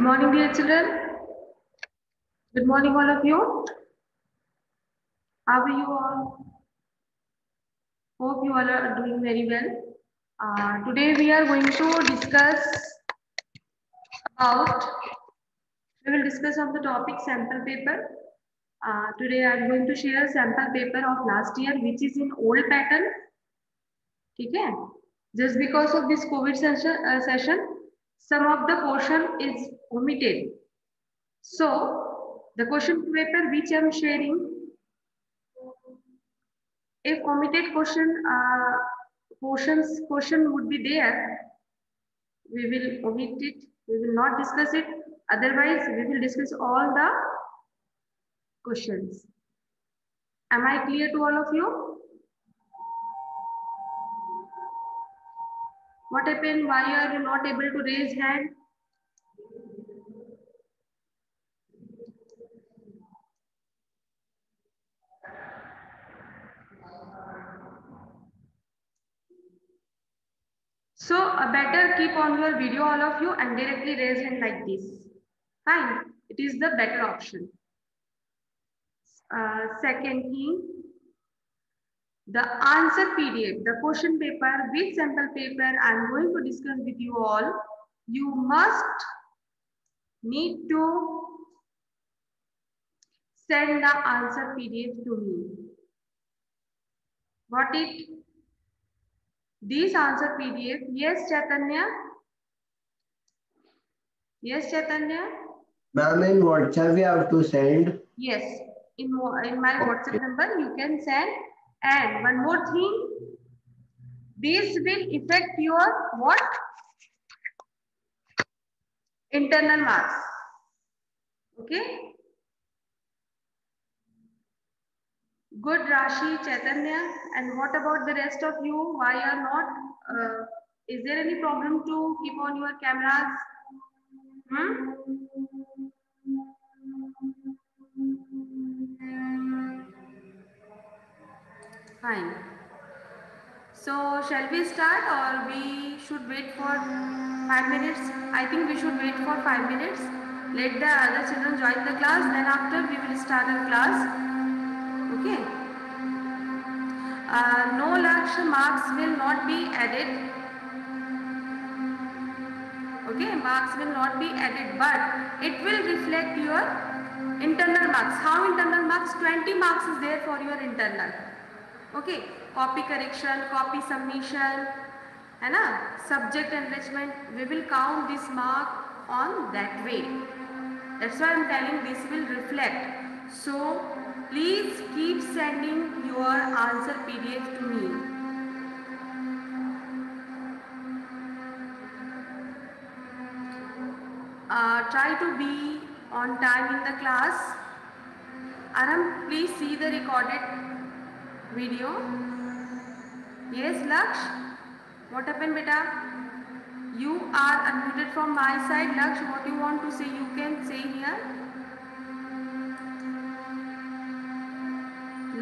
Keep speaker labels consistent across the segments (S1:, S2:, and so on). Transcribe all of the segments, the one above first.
S1: morning, dear children. Good morning, all of you. How are you all? Hope you all are doing very well. Today we are going to discuss about, we will discuss on the topic sample paper. Today I am going to share sample paper of last year which is in old pattern. Okay? Just because of this COVID session, some of the portion is omitted. So, the question paper which I am sharing, if omitted question would be there, we will omit it. We will not discuss it. Otherwise, we will discuss all the questions. Am I clear to all of you? What happened? Why are you not able to raise hand? So, better keep on your video, all of you, and directly raise hand like this. Fine. It is the better option. Second thing, the answer PDF, the question paper with sample paper I am going to discuss with you all. You must need to send the answer PDF to me. Got it? This answer PDF. Yes, Chaitanya? Yes, Chaitanya?
S2: Ma'am, in WhatsApp we have to send.
S1: Yes, in my WhatsApp number you can send. And one more thing, this will affect your what? Internal marks. Okay? Good, Rashi, Chaitanya. And what about the rest of you? Why are not? Is there any problem to keep on your cameras? Fine. So, shall we start or we should wait for 5 minutes? I think we should wait for 5 minutes. Let the other children join the class. Then after we will start our class. Okay. No Lakshya marks will not be added. Okay, marks will not be added, but it will reflect your internal marks. How internal marks? 20 marks is there for your internal. Okay, copy correction, copy submission, है ना? Subject enrichment. We will count this mark on that way. That's why I am telling this will reflect. So please keep sending your answer PDF to me. Try to be on time in the class. Aram, please see the recorded video. Yes, Laksh? What happened, beta? You are unmuted from my side. Laksh, what you want to say, you can say here.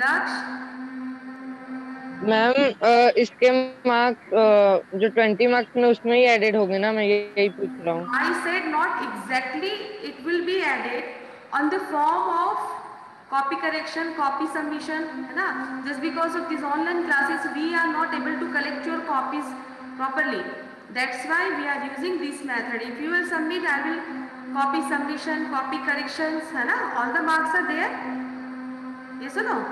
S1: Laksh?
S3: Ma'am इसके marks जो 20 marks में उसमें ही added होंगे ना, मैं यही पूछ रहा हूँ.
S1: I said not exactly. It will be added on the form of copy correction, copy submission, है ना? Just because of these online classes, we are not able to collect your copies properly. That's why we are using this method. If you will submit, I will copy submission, copy corrections, है ना? All the marks are there. Yes or no?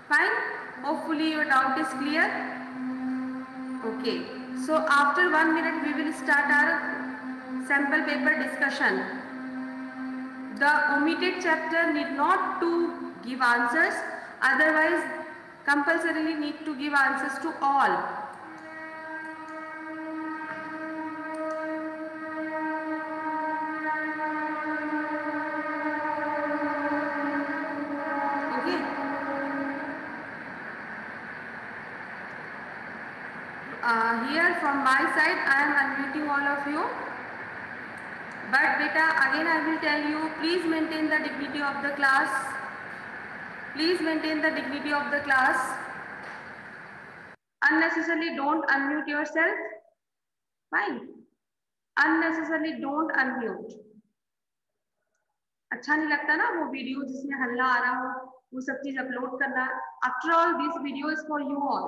S1: Fine. Hopefully your doubt is clear. Okay. So after 1 minute we will start our sample paper discussion. The omitted chapter need not to give answers, otherwise compulsorily need to give answers to all. Okay. Here from my side I am unmuting all of you. But beta, again I will tell you, please maintain the dignity of the class. Please maintain the dignity of the class. Unnecessarily don't unmute yourself. Fine. Unnecessarily don't unmute. अच्छा नहीं लगता ना वो video जिसमें हल्ला आ रहा हो, वो सब चीज अपलोड करना. After all, this video is for you all.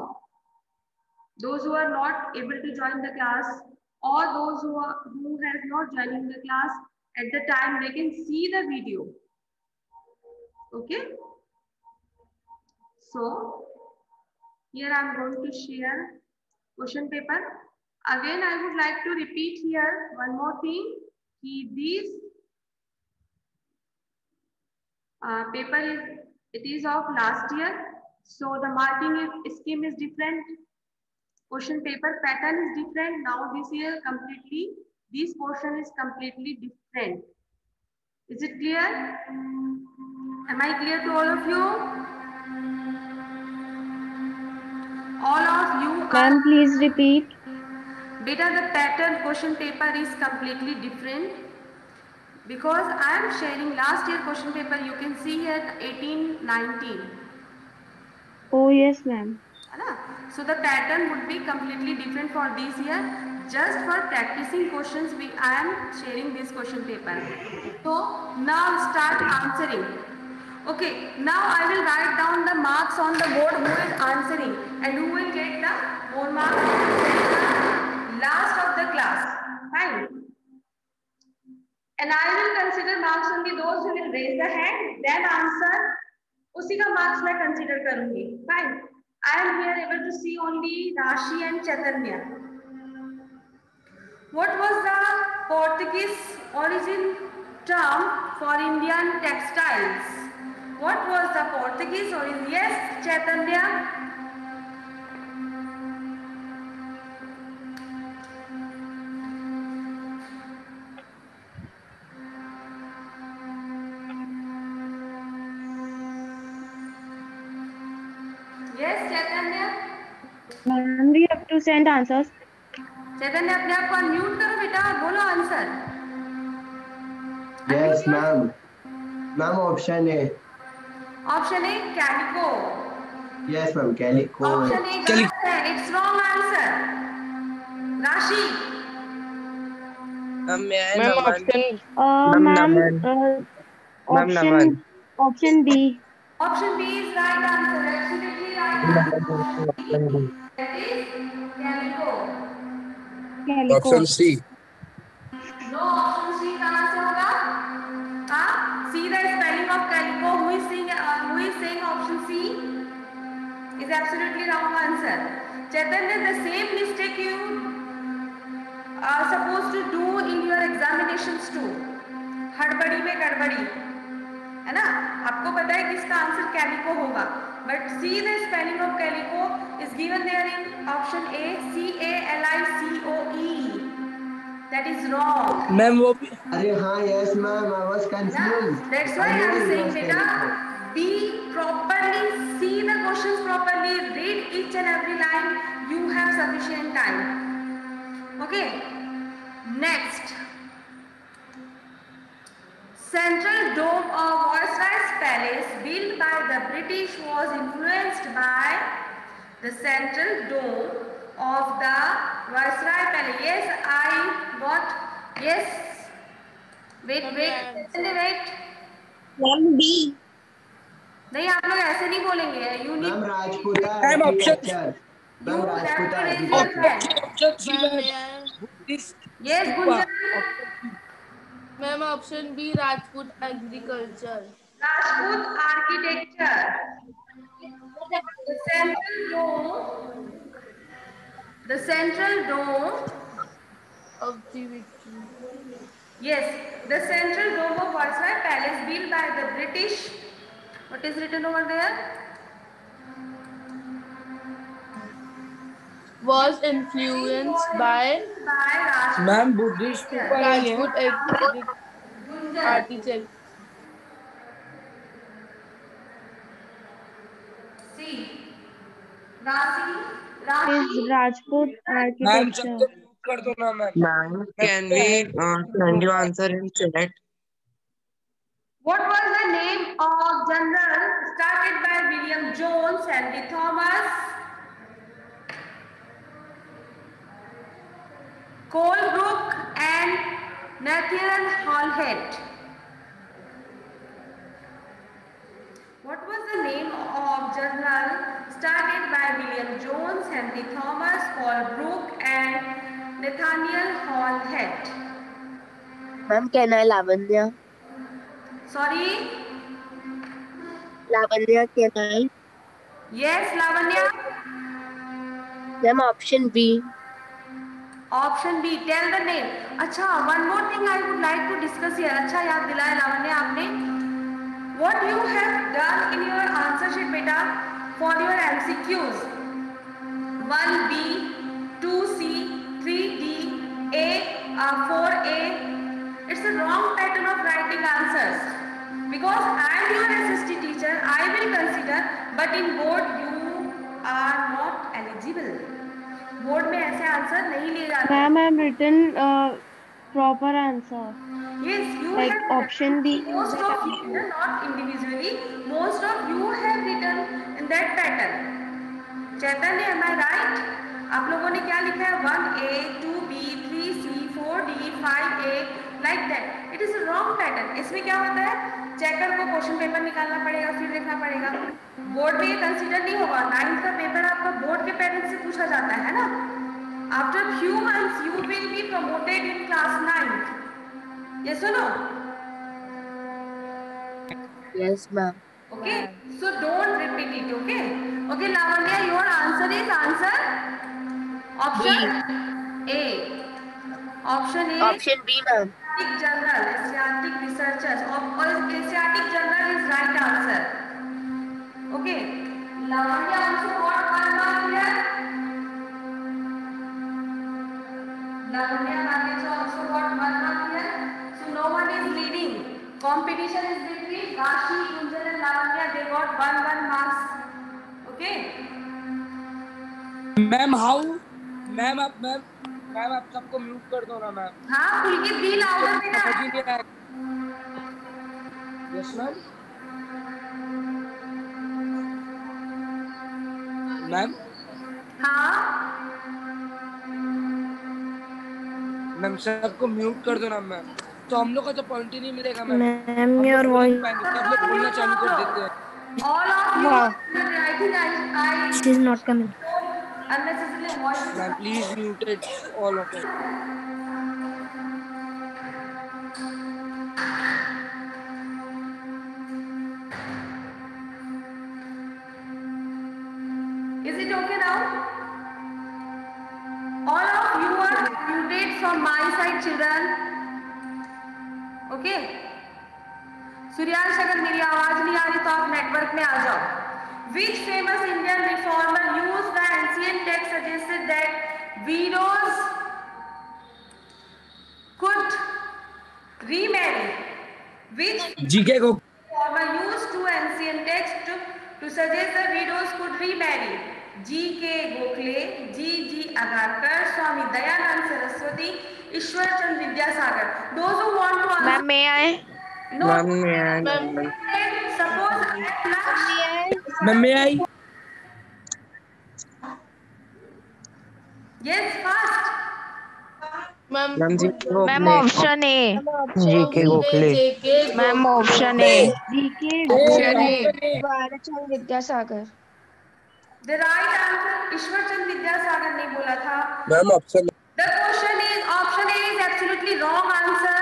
S1: Those who are not able to join the class, or those who has not joined the class at the time, they can see the video. Okay. So here I am going to share question paper. Again, I would like to repeat here one more thing. This paper is of last year, so the marking scheme is different. Question paper pattern is different. Now this year completely, this portion is completely different. Is it clear? Am I clear to all of you? All of you are.
S4: Ma'am, please repeat.
S1: Beta, the pattern question paper is completely different because I am sharing last year question paper. You can see here 18-19.
S4: Oh, yes, ma'am.
S1: So the pattern would be completely different for this year. Just for practicing questions, I am sharing this question paper. So now start answering. Okay, now I will write down the marks on the board who is answering and who will get the more marks last of the class. Fine. And I will consider marks only those who will raise the hand, then answer. उसी का marks मैं consider करूँगी. Fine. I am here able to see only Rashi and Chaitanya. What was the Portuguese origin term for Indian textiles? What was the Portuguese origin? Yes, Chaitanya. Yes, Chaitanya.
S4: Ma'am, we have to send answers.
S1: चैतन्य अपने आप को unmute करो बेटा, बोलो answer.
S2: Yes, ma'am. Ma'am, option A.
S1: Option A, calico.
S2: Yes, ma'am. Calico.
S1: Option A गलत है. It's wrong answer. राशि.
S3: Ma'am option
S4: Ma'am, option B.
S1: Option B is right answer. Absolutely right answer. That is calico.
S4: Calico.
S5: Option C.
S1: No, option C कहाँ से होगा? हाँ, see the spelling of calico. Who is saying option C is absolutely wrong answer. Chaitanya, the same mistake you are supposed to do in your examinations too. हड़बड़ी में गड़बड़ी, है ना? आपको पता है कि इसका आंसर कैलिको होगा, but see the spelling of calico is given there in option A, CALICOE. That is wrong.
S5: Ma'am वो भी.
S2: अरे हाँ, yes, ma'am. I was confused.
S1: That's why I am saying, beta, be properly, see the questions properly, read each and every line. You have sufficient time. Okay. Next. Central dome of Viceroy's Palace built by the British was influenced by the central dome of the Viceroy Palace. Yes, I got. Yes. Wait.
S4: One B.
S1: नहीं, आप लोग ऐसे नहीं बोलेंगे. You need.
S2: Ma'am, Rajputa
S5: Ma'am, option.
S2: architecture.
S1: You
S2: Ma'am,
S1: have to
S2: Rajputa
S1: raise your
S2: architecture.
S1: hand.
S5: Option C. Buddhist.
S1: Yes, Gunjan.
S6: Ma'am option B Rajput agriculture.
S1: Rajput architecture. The central dome.
S6: Observatory.
S1: Yes, the central dome of Viceroy Palace built by the British. What is written over there?
S6: was influenced by
S1: Rajput.
S5: Ma'am Buddhist ऊपर ही है.
S6: Rajput architect.
S1: See, Rashi.
S4: Is Rajput
S5: ma'am
S4: architecture.
S5: सब कर दो ना ma'am.
S7: Ma'am, can we send you answer in chat?
S1: What was the name of general started by William Jones, Henry Thomas, Colebrook and Nathaniel Hallett. What was the name of journal started by William Jones, Henry Thomas, Paul Brooke and Nathaniel Hallett?
S8: Ma'am, can I Lavanya?
S1: Sorry?
S8: Lavanya, can I?
S1: Yes, Lavanya?
S8: Ma'am, option B.
S1: Option B, tell the name. अच्छा, one more thing I would like to discuss here. अच्छा याद दिलाया लावण्य आपने. What you have done in your answer sheet beta for your MCQs? 1B, 2C, 3D, A, 4A. It's a wrong pattern of writing answers. Because I am your SST teacher, I will consider, but in board you are not eligible. Board में ऐसे answer नहीं लिए जाते.
S4: Ma'am, I have written proper answer.
S1: Yes, you
S4: Like
S1: have
S4: option D.
S1: most of you, not individually, most of you have written in that pattern. Chaitanya, am I right? आप लोगों ने क्या लिखा है? 1A, 2B, 3C, 4D, 5A, like that. It is a wrong pattern. इसमें क्या होता है? चेकर को क्वेश्चन पेपर निकालना पड़ेगा, फिर देखना पड़ेगा. बोर्ड में ये कंसीडर नहीं होगा. 9th का पेपर आपका बोर्ड के पैटर्न से पूछा जाता है ना. After few months you will be promoted in class 9th. Yes or no?
S8: Yes, ma'am.
S1: Okay. So don't repeat it. Okay. Okay, Lavanya, your answer is option A. Option A.
S8: Option B, ma'am.
S1: Asiatic Journal, Asiatic Researchers. Asiatic Journal is right answer. Okay. Lavanya also got 1 mark here. Lavanya Nagesh also got 1 mark here. So no one is leading. Competition is between Rashi, Gunjan and Lavanya. They got 1 marks. Okay.
S5: Ma'am how ma'am आप सबको mute कर दो ना ma'am.
S1: हाँ, पुलकित be louder बेटा.
S5: समझ ही नहीं आया. Yes ma'am. मैम मैम सबको म्यूट कर दो ना मैम. तो हम लोग का तो पॉइंट ही नहीं मिलेगा मैम.
S4: Ma'am, your voice.
S5: सब लोग बोलना चालू कर देते हैं.
S1: All of you.
S4: Wow.
S1: I think I
S4: It is not coming.
S1: unnecessarily voice.
S5: Ma'am please muted all of it.
S1: Is it okay now? All of you are muted from my side, children. Okay? Suryansh, अगर मेरी आवाज नहीं आ रही तो आप network में आ जाओ. Which famous Indian reformer used the ancient text suggested that widows could remarry? Which
S5: GK को
S1: reformer used two ancient texts to suggest that widows could remarry? G.K. Gokhale, G.G. Agarkar, Swami Dayanand Saraswati, Ishwar Chand Vidyasagar. Those who want to answer.
S4: Ma'am, may I?
S1: No.
S5: Ma'am
S1: Suppose
S5: ma'am में आई.
S1: yes, fast.
S6: Ma'am
S4: Ma'am, option A.
S7: GK Gokhale.
S4: Ma'am, option A.
S6: Vidyasagar.
S1: The right answer Ishwar Chand Vidyasagar ने बोला था.
S5: Ma'am option
S1: The question is option A is absolutely wrong answer.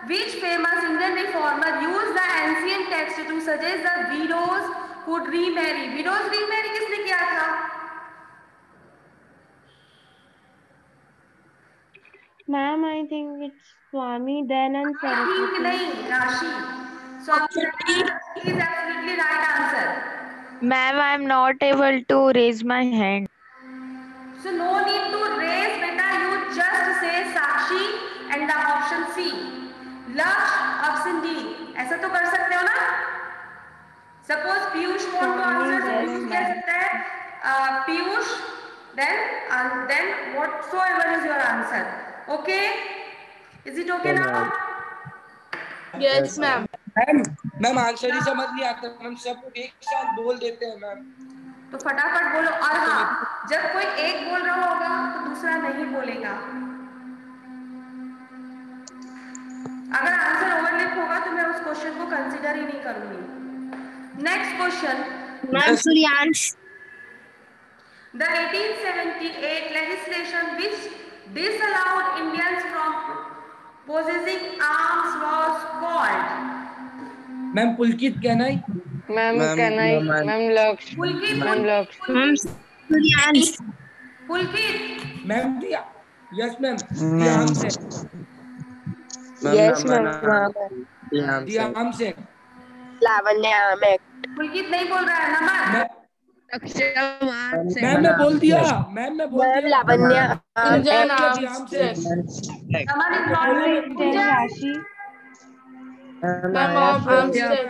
S1: Which famous Indian reformer used the ancient text to suggest that widows could remarry? Widows remarry किसने किया था?
S4: Ma'am, I think it's Swami Dayanand
S1: I think
S4: Saraswati.
S1: नहीं, Rashi. So option B is absolutely right answer.
S4: Ma'am, I am not able to raise my hand.
S1: So no need to raise, beta. You just say Sakshi and the option C. Laksh option D. ऐसा तो कर सकते हो ना? Suppose Piyush want to answer, so Piyush कह सकता है Piyush. Then whatsoever is your answer. Okay? Is it okay now?
S6: Yes, ma'am.
S5: Ma'am answer ही समझ नहीं आता मैम. सब एक साथ बोल देते हैं मैम.
S1: तो फटाफट बोलो. और हाँ, जब कोई एक बोल रहा होगा तो दूसरा नहीं बोलेगा. अगर आंसर ओवरलैप होगा तो मैं उस क्वेश्चन को कंसीडर ही नहीं करूंगी। Next question.
S8: Ma'am, Suryansh.
S1: The 1878 legislation which disallowed Indians from possessing arms was called.
S5: Ma'am Pulkit can I.
S3: Ma'am
S7: ma'am
S3: can I,
S7: Naman
S3: ma'am Lakshya,
S1: Pulkit,
S3: ma'am Lakshya,
S8: Ma'am, Suryansh.
S1: Pulkit,
S5: ma'am Diya. Yes ma'am
S7: ma'am
S5: Diya से।
S7: Ma'am
S8: Yes,
S7: Naman
S8: ma'am.
S5: Diya से।
S8: Lavanya Amek.
S1: पुलकित नहीं बोल रहा है नमन।
S5: Ma'am मैं बोल दिया। Ma'am मैं बोल
S8: Ma'am,
S5: दिया।
S8: Lavanya
S6: Kunjan
S8: Amek.
S5: दिया से।
S1: नमन is not
S4: Ma'am,
S1: saying
S4: it is
S1: Kunjan.
S4: Rashi.
S6: Ma'am, I'm sick.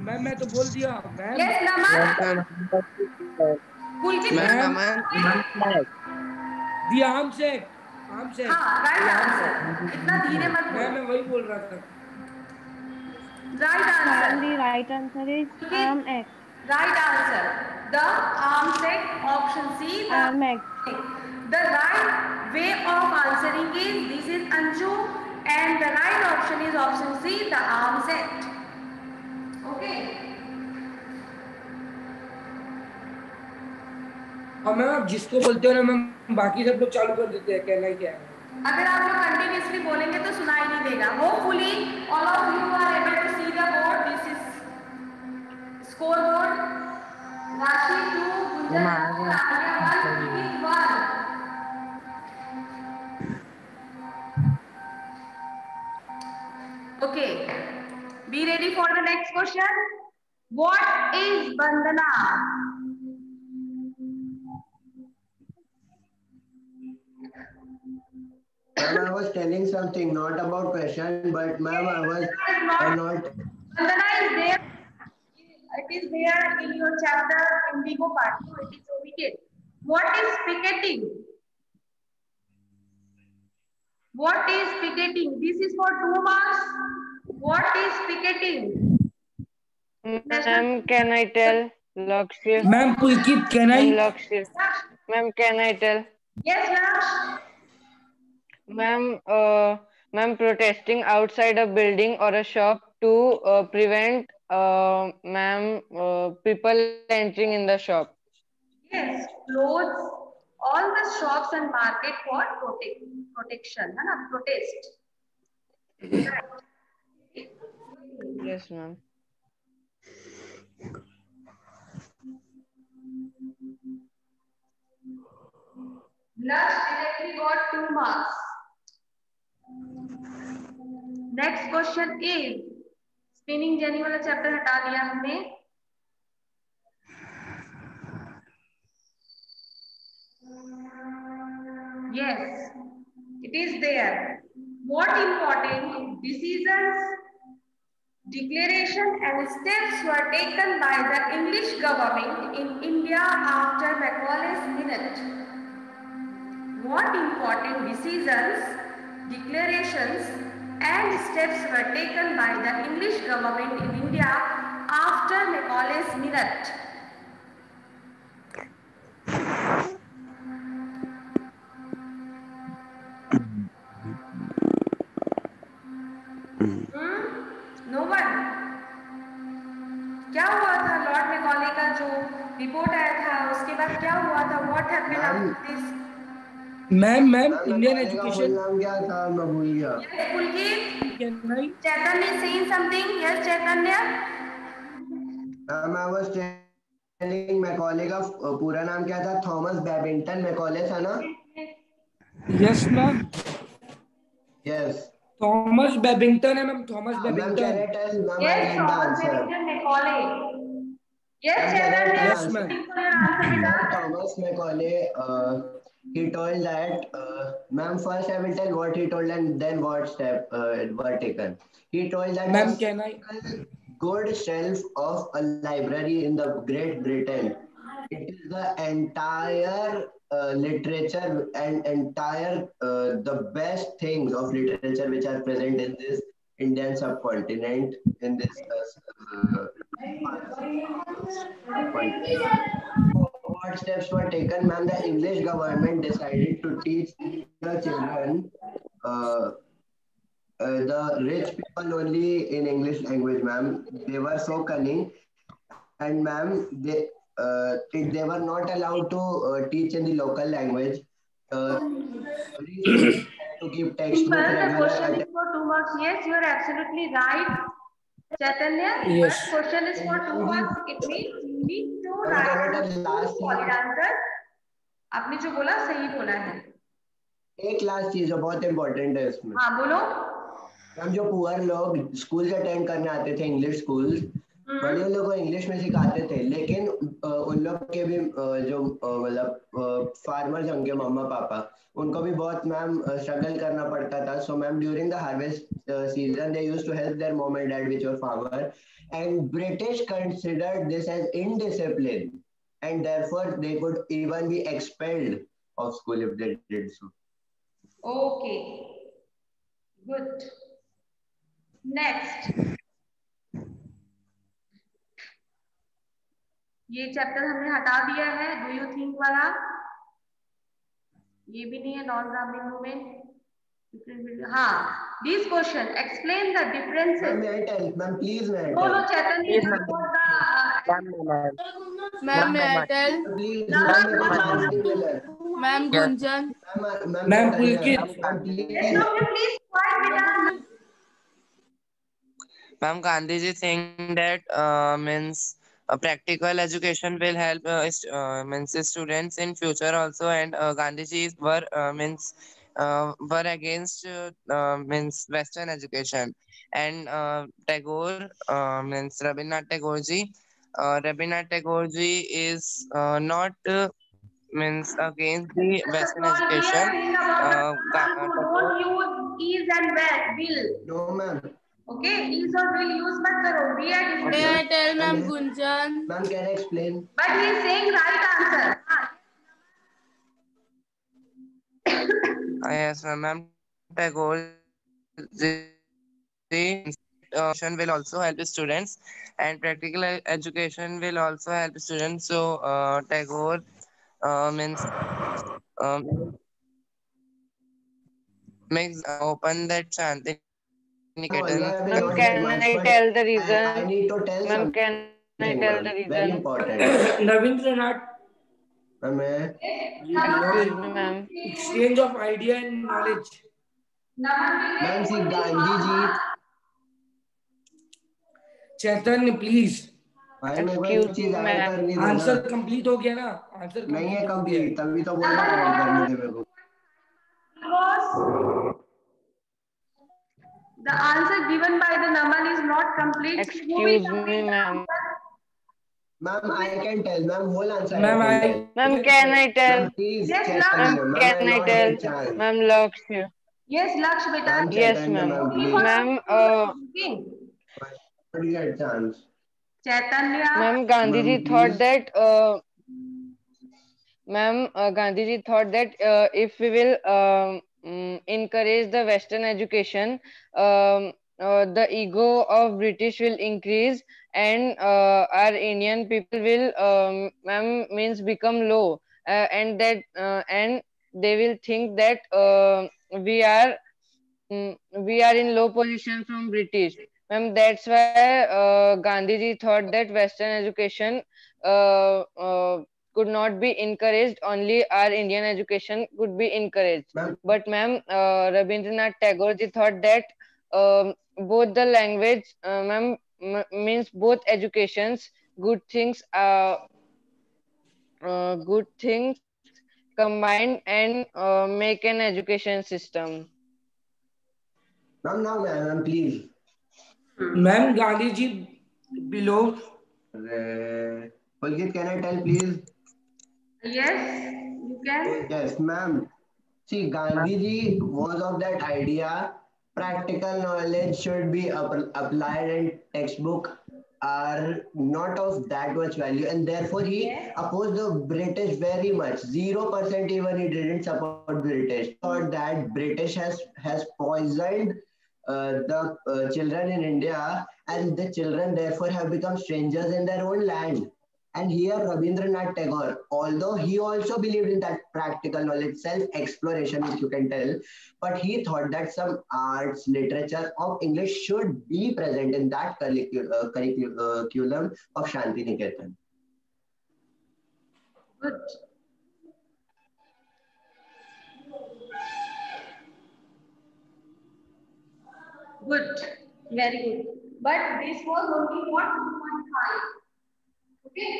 S5: Ma'am मैं तो बोल दिया। मैम
S1: Yes, नमन। पुलकित
S7: मैम
S1: हाँ,
S7: नमन
S5: दिया से।
S1: Right answer. इतना धीरे मत
S5: मैम
S1: बोल।
S5: मैं वही बोल रहा था।
S1: Right
S4: Ma'am,
S1: answer.
S4: the right answer is Amek.
S1: Right answer. The armset, option C.
S4: Amek.
S1: The right way of answering is this is Anju, and the right option is option C. The armset. Okay.
S5: और ma'am आप जिसको बोलते हो ना ma'am बाकी सब लोग चालू कर देते हैं कहना ही क्या है।
S1: अगर आप लोग कंटिन्यूसली बोलेंगे तो सुनाई नहीं देगा। Hopefully all of you are able to see the board. This is scoreboard. Rashi 2, Gunjan 2, Rania 1, Pulkit 1. Okay. Be ready for the next question. What is Bandana?
S2: Ma'am, I was telling something, not about question, but ma'am, I was not.
S1: Bandana is there. It is there in your chapter Indigo part 2. It is omitted. What is picketing? What is picketing? This is for 2 marks. What is picketing?
S3: Ma'am can I tell Lakshya,
S5: ma'am Pulkit कहना
S3: ma'am
S5: ही।
S3: Lakshya, ma'am can I tell
S1: Yes, Laksh.
S3: Ma'am protesting outside a building or a shop to prevent people entering in the shop.
S1: Yes, clothes, all the shops and market for protection, है ना? Protest.
S3: Yes ma'am.
S1: Laksh directly got 2 marks. Next question is spinning jenny वाला chapter हटा दिया हमने. Yes, it is there. What important decisions, declaration and steps were taken by the English government in India after Macaulay's Minute? What important decisions, declarations and steps were taken by the English government in India after Macaulay's Minute? No one. क्या हुआ था Lord Macaulay का जो report आया था उसके बाद क्या हुआ था? What happened after this?
S5: Ma'am
S2: Ma'am,
S5: Indian
S2: ma'am, का full
S5: एजुकेशन
S2: नाम क्या था? मैं भूल गया।
S1: Yes, Pulkit.
S5: कहना ही।
S1: Chaitanya is saying something. Yes, Chaitanya.
S2: Ma'am, I was telling Macaulay का पूरा नाम क्या था? थॉमस बैबिंगटन मैकॉले था ना?
S5: Yes ma'am
S2: Yes.
S5: Thomas Babington है ma'am. Thomas
S2: Ma'am, can
S5: Babington.
S2: I tell? Ma'am, I
S1: Yes,
S2: get the
S1: Thomas
S2: answer.
S1: Jefferson Macaulay. Yes,
S2: Ma'am, can I
S1: Chaitanya.
S2: tell
S5: Yes,
S2: answer?
S5: ma'am.
S1: Think for your answer,
S2: Ma'am,
S1: beta.
S2: Thomas Macaulay, he told that, ma'am, first I will tell what he told and then what step were taken. He told that
S5: ma'am
S2: a
S5: कहना ही।
S2: good shelf of a library in the Great Britain. It is the entire literature and entire the best things of literature which are present in this Indian subcontinent, in this subcontinent. What steps were taken, ma'am? The English government decided to teach the children the rich people only in English language, ma'am. They were so cunning, and ma'am, they were not allowed to teach in the local language. Every student had to keep textbook
S1: Simple, the
S2: regular
S1: question is for 2 marks. Yes, you are absolutely right, Chaitanya.
S5: Yes.
S1: But question is for 2 marks. It means you need to
S2: Ma'am,
S1: write
S2: can I tell last
S1: solid
S2: thing?
S1: answer. आपने जो बोला सही बोला है.
S2: एक last चीज है, बहुत इम्पोर्टेंट है इसमें।
S1: हाँ बोलो.
S2: हम जो पुअर लोग स्कूल अटेंड करने आते थे इंग्लिश स्कूल, बड़े लोगों को इंग्लिश में सिखाते थे, लेकिन उन लोग के भी जो मतलब फार्मर्स होंगे मम्मा पापा, उनको भी बहुत मैम स्ट्रगल करना पड़ता था. So ma'am during the harvest season they used to help their mom and dad which were farmer, and British considered this as indiscipline, and therefore they could even be expelled of school if they did so.
S1: Okay. Good. Next. ये chapter हमने हटा दिया है. Do you think वाला ये भी नहीं है. नॉन ग्रामीण मूवमेंट. हाँ, this question explain the differences.
S2: Ma'am please ma'am
S1: बोलो चैतन्य.
S6: Ma'am, may I tell?
S2: Please
S6: Ma'am Gunjan.
S5: Ma'am Pulkit.
S1: Please quiet बेटा.
S7: Ma'am, Gandhiji think that means practical education will help means students in future also, and Gandhiji were against means Western education, and Tagore means Rabindranath Tagore ji is not means against the Western education.
S1: Don't use is and will.
S2: No ma'am.
S1: Okay, is or will use मत करो. We are different.
S6: May I tell Ma'am Gunjan?
S2: Ma'am, can I explain?
S1: But he is saying right answer.
S7: Yes, ma'am. Tagore education will also help students, and practical education will also help students. So Tagore means makes open that Shanti Niketan.
S3: Ma'am, can I tell the
S2: I
S3: reason?
S2: need to tell
S3: Ma'am,
S2: something.
S3: can I tell the
S2: Very
S3: reason?
S2: important.
S5: Ravindranath.
S2: Ma'am,
S3: Excuse me, ma'am.
S5: Exchange of idea and knowledge.
S2: ma'am, see Gandhi ji.
S5: Chaitanya, please.
S2: भाई मेरे को एक
S3: Excuse
S2: चीज
S3: me,
S2: add
S3: ma'am.
S2: करनी थी ना.
S5: Answer complete हो गया ना. आंसर
S2: नहीं है
S5: कंप्लीट हो गया.
S2: कंप्लीट, तभी तो बोल रहा हूँ ऐड करनी थी मेरे को.
S1: The answer given by the Naman is not complete.
S3: Excuse me, ma'am.
S2: Ma'am, I can tell. Ma'am, whole answer.
S5: Ma'am,
S2: I can tell.
S3: Ma'am, can I tell?
S2: Ma'am, please.
S1: Yes,
S2: Chaitanya,
S3: Ma'am,
S2: ma'am,
S3: can I
S2: not get
S3: tell?
S2: chance.
S3: Ma'am, Lakshya.
S1: Yes, Laksh beta.
S2: Ma'am,
S3: Yes,
S2: Chaitanya,
S3: ma'am.
S2: please.
S3: Ma'am,
S2: Not get chance.
S1: Chaitanya.
S3: Ma'am, Gandhiji
S2: Ma'am,
S3: thought
S2: please.
S3: that Gandhiji thought that if we will encourage the Western education, the ego of British will increase, and our Indian people will, means become low, and that and they will think that we are we are in low position from British. That's why Gandhiji thought that Western education could not be encouraged. Only our Indian education could be encouraged. But Rabindranath Tagore ji thought that both the language, means both educations, good things combined and make an education system.
S2: Now, ma'am, please.
S5: Ma'am, Gandhi ji below.
S2: Pulkit, can I tell, please?
S1: Yes, you can.
S2: Yes, ma'am. See, Gandhi ji was of that idea. Practical knowledge should be applied, and textbook are not of that much value, and therefore he opposed the British very much. 0% even he didn't support British. Thought that British has poisoned the children in India, and the children therefore have become strangers in their own land. And here Rabindranath Tagore, although he also believed in that practical knowledge, self-exploration, if you can tell, but he thought that some arts, literature of English should be present in that curriculum of Shanti Niketan.
S1: Good. Good. Very good. But this was only what 2.5. Okay.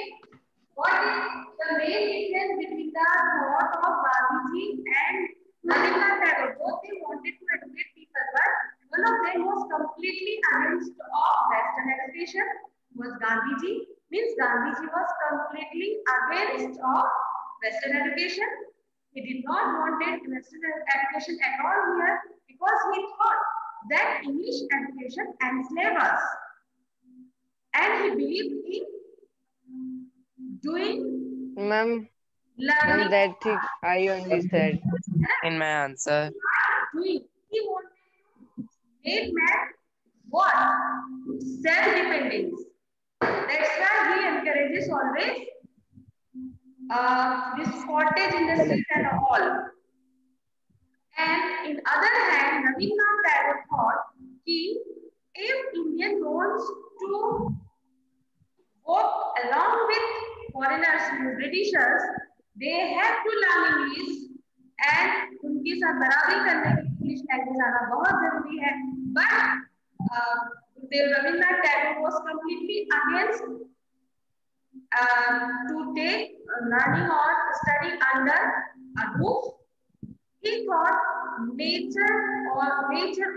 S1: What is the main difference between the thought of Gandhiji and Rabindranath Tagore? Both they wanted to educate people, but one of them was completely against of Western education. Was Gandhiji? Means Gandhiji was completely against of Western education. He did not want Western education at all here because he thought that English education enslaves us, and he believed in doing
S3: Ma'am,
S1: learning.
S3: that thing I only said.
S7: In my answer.
S1: Doing. He wanted to make man what? Self-dependence. That's why he encourages always this cottage industries and all. And in other hand, Rabindranath Tagore thought if Indian wants to walk along with foreigners, Britishers, they have to learn English and उनके साथ बराबरी करने के लिए English language आना बहुत जरूरी है. But Rabindranath Tagore was completely against to take learning or study under a roof. He thought nature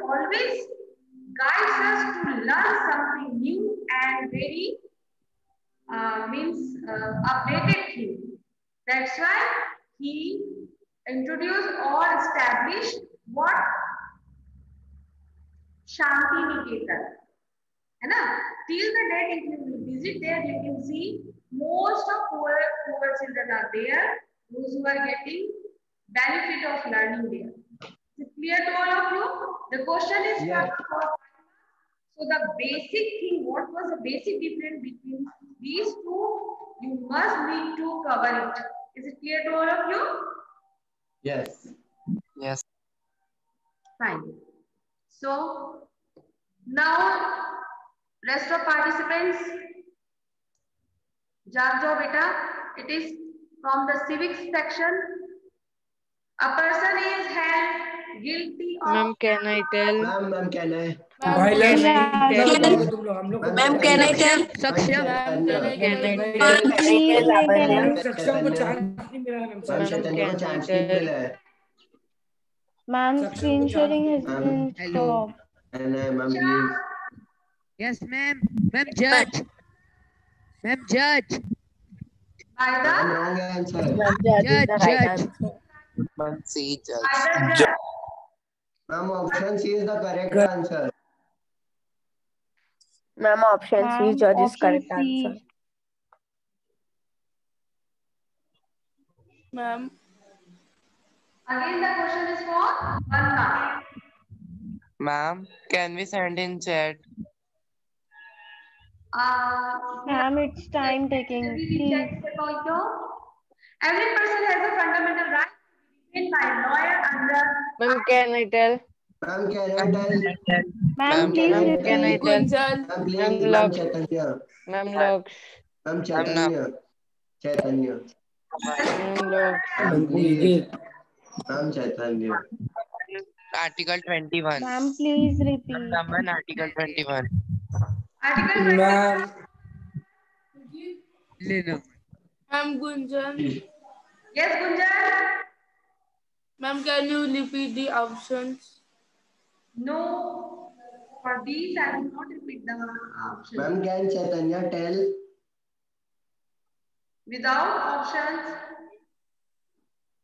S1: always guides us to learn something new and very updated thing. That's why he introduced or established what? Shanti Niketan. Till the date, if you will visit there, you can see most of poor children are there, those who are getting benefit of learning there. Is it clear to all of you? The question is so the basic thing, what was the basic difference between these two? You must need to cover it. Is it clear to all of you?
S2: Yes.
S7: Yes.
S1: Fine. So now rest of participants, जाग जाओ बेटा. It is from the civics section. A person is held guilty of.
S3: Ma'am, can I tell?
S2: Ma'am, can I?
S5: Violence.
S8: Ma'am, can I tell?
S3: Can I
S4: Please make an
S5: सक्षम को chance नहीं मिला ma'am.
S2: Ma'am चैतन्य को chance नहीं मिला है.
S4: Ma'am, screen sharing has been stopped.
S2: Ma'am, please.
S9: Yes, ma'am. Ma'am, judge. Ma'am, judge.
S1: By the
S2: Ma'am, wrong answer.
S9: Judge.
S7: Ma'am, C,
S1: by
S7: judge.
S1: the judge.
S2: Ma'am, option C is the correct answer.
S8: Ma'am, option C,
S4: Ma'am,
S8: judge is
S4: option
S8: correct
S4: C.
S8: answer.
S6: Ma'am,
S1: Again, the question is for 1 mark.
S7: Ma'am, can we send in chat?
S4: Ma'am, it's time taking. Please.
S1: Every person has a fundamental right to be defended by a lawyer under.
S3: Ma'am, can I tell?
S2: Ma'am, can I tell?
S4: Ma'am, please
S3: Ma'am, can I
S4: repeat.
S3: tell?
S6: Gunjan.
S2: Ma'am, please.
S3: Ma'am,
S2: Ma'am,
S3: lock.
S2: Chaitanya.
S3: Ma'am, locks.
S2: Ma'am, Chaitanya. Chaitanya.
S3: Ma'am, locks.
S2: Ma'am, please. Ma'am, Chaitanya.
S7: Article 21.
S4: Ma'am, please repeat.
S7: Someone Article 21.
S1: Article 21.
S5: Ma'am,
S9: Lena.
S6: Ma'am, Gunjan.
S1: Yes, Gunjan.
S6: Ma'am, can you repeat the options?
S1: No. For these, I will not repeat the options.
S2: Ma'am, can Chaitanya tell?
S1: Without options.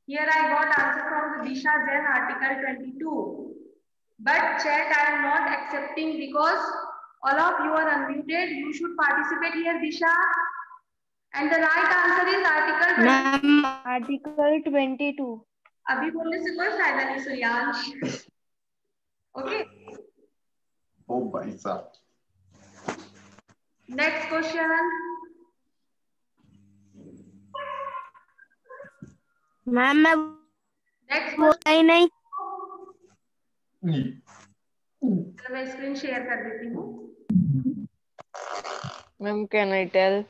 S1: Here I got answer from the Disha Jain, Article 22. But chat I am not accepting because all of you are unmuted. You should participate here, Disha. And the right answer is Article 22.
S4: Ma'am, Article 22.
S1: अभी बोलने से कोई फायदा नहीं Suryansh. Okay.
S2: Oh, भाई साहब.
S1: Next question.
S8: Ma'am मैं
S1: next
S8: बोला ही नहीं।
S1: चलो मैं स्क्रीन शेयर कर देती हूँ।
S3: Ma'am, can I tell?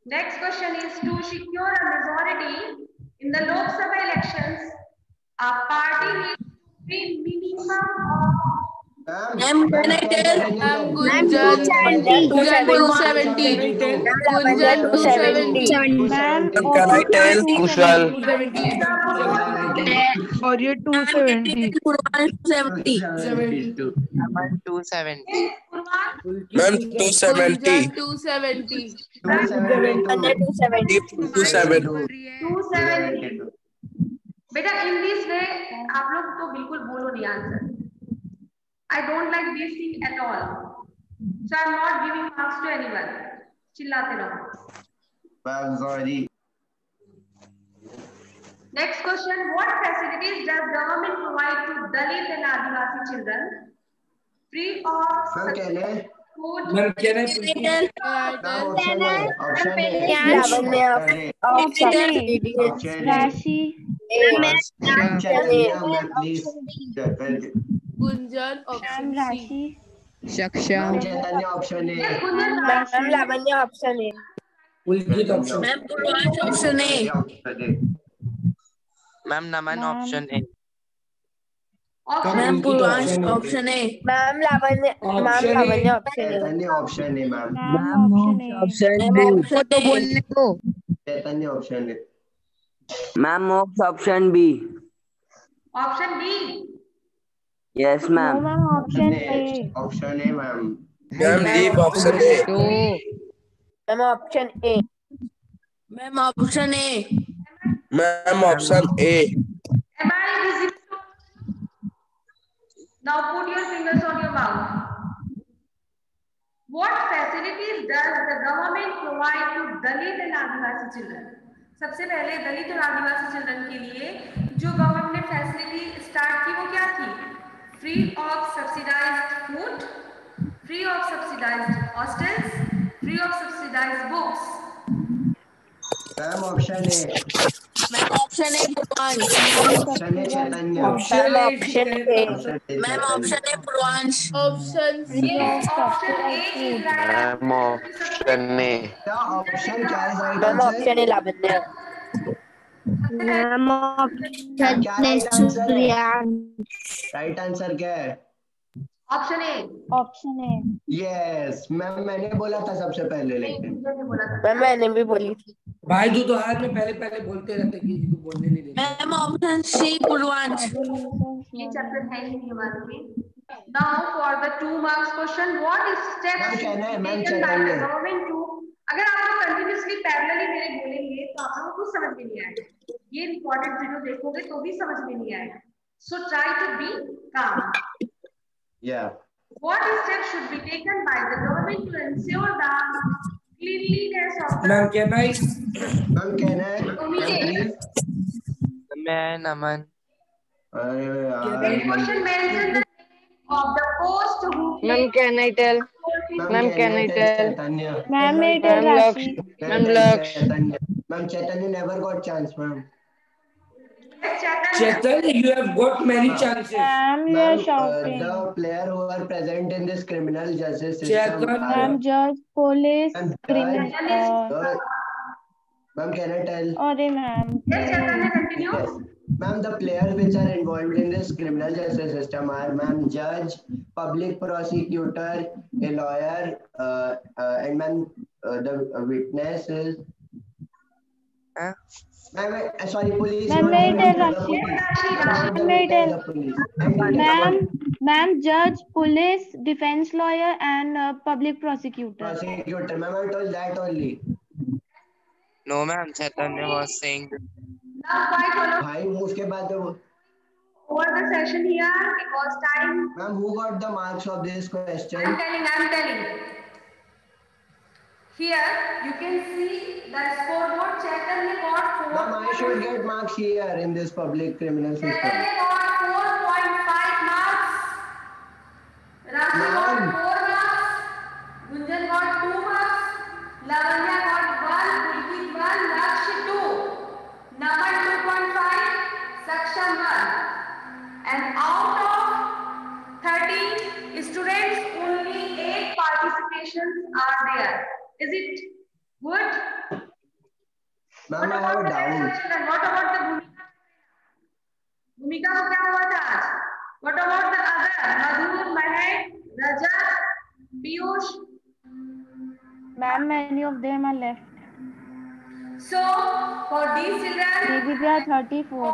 S1: Next question is to secure a majority in the Lok Sabha elections, a party needs to win minimum of.
S8: Ma'am can I tell?
S6: Ma'am
S8: ma'am
S6: Gunjan
S8: 270.
S6: 270
S4: ma'am
S10: Can I tell? Kushal.
S6: 270
S9: और ये 270
S8: 270.
S7: 270.
S10: Ma'am 270.
S6: 270 270
S1: 270 बेटा in this way आप लोग तो बिल्कुल बोलो नहीं answer. I don't like this thing at all, so I am not giving marks to anyone. चिल्लाते रहो।
S2: Sorry.
S1: Next question, what facilities does government provide to Dalit and Adivasi children? Free of food?
S5: Ma'am can I
S4: Rashi
S6: Gunjan option
S4: Rashi
S9: Saksham
S2: option A.
S8: Ma'am Lavanya option A.
S5: Pulkit option.
S8: Ma'am Purvansh option A.
S7: Ma'am Naman option A.
S8: Ma'am Purvansh option A. Ma'am Lavanya option A.
S2: Option A ma'am.
S9: Option B तो बोलने को
S2: Chaitanya option A.
S11: Ma'am Moksh option B.
S1: Option B.
S11: Yes ma'am.
S4: Option A.
S2: Option A ma'am.
S10: Ma'am leave option A.
S8: Ma'am option A. Ma'am option A.
S10: Ma'am option A.
S1: Am I visible? Now put your fingers on your mouth. What facilities does the government provide to Dalit and Adivasi children? सबसे पहले दलित और आदिवासी children के लिए जो government ने facility start की वो क्या थी? Free of subsidised food, free of subsidised hostels, free of subsidised books.
S2: Ma'am option A.
S8: Ma'am option A Purvansh.
S2: Option A Chaitanya.
S8: Option A. Ma'am option A Purvansh.
S6: Option C.
S1: Option A is right.
S10: Ma'am option A.
S2: Option क्या है right
S8: ma'am
S2: answer?
S8: Option A Lavanya. Ma'am
S2: right answer क्या है?
S1: Option A.
S4: Option A.
S2: Yes ma'am मैंने बोला था सबसे पहले लेकिन।
S8: मैम मैंने भी बोली थी।
S5: भाई तू तो हाथ में पहले बोलते रहते कि इसको बोलने नहीं देते।
S8: Ma'am option C Purvansh.
S1: ये चैप्टर है ही नहीं हमारे में। Now for the 2 marks question, what steps taken by the government to? अगर आप लोग कंटिन्यूअसली पैरेलली मेरे बोलेंगे तो आप लोगों को कुछ समझ में नहीं आएगा। ये इंपॉर्टेंट वीडियो देखोगे तो भी समझ में नहीं आएगा। So try to be calm.
S2: Yeah.
S1: What steps should be taken by the government to ensure the cleanliness of the?
S2: Ma'am, can I?
S7: मैं नमन।
S1: Question mention the name of the post who.
S3: Ma'am, can I tell? Ma'am, can I tell?
S4: Ma'am,
S2: Ma'am, Chaitanya never got chance, ma'am.
S5: Chaitanya, you have got many chances.
S4: Ma'am, you are shouting.
S2: The player who are present in this criminal justice system.
S4: Ma'am, judge, police, criminal.
S2: Ma'am, can I tell?
S4: Sorry, ma'am.
S1: Yes, Chaitanya, continue.
S2: Yes. Ma'am, the players which are involved in this criminal justice system are, ma'am, judge, public prosecutor, a lawyer, and ma'am, the witness is. Ma'am, sorry, police.
S4: Ma'am, judge, police, defense lawyer, and public prosecutor.
S2: Prosecutor, ma'am, I told that only.
S7: No, ma'am. Chaitanya was saying.
S2: भाई उसके बाद
S1: over the session here because time.
S2: Ma'am, who got the marks of this question?
S1: I'm telling. Here you can see the scoreboard. Chaitanya got 4.
S2: Ma'am, I should get marks here in this public criminal system.
S1: Chaitanya got 4.5 marks. Rashi got 4 marks. Gunjan got 2 marks. Lavanya got 1. Pulkit 1. Lakshya 2. Naman 2. out of 30 students, only 8 participations are there. Is it good?
S2: Ma'am, I have a doubt.
S1: What about the Bhumika? Bhumika को क्या हुआ था आज? What about the other? Madhur, Mahek, Rajat, Piyush?
S4: Ma'am, many of them are left.
S1: So, for these children,
S4: Maybe they are 34.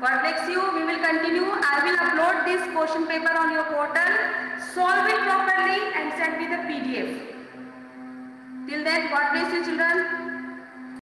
S1: God bless you. We will continue. I will upload this question paper on your portal. Solve it properly and send me the PDF. Till then, God bless you, children.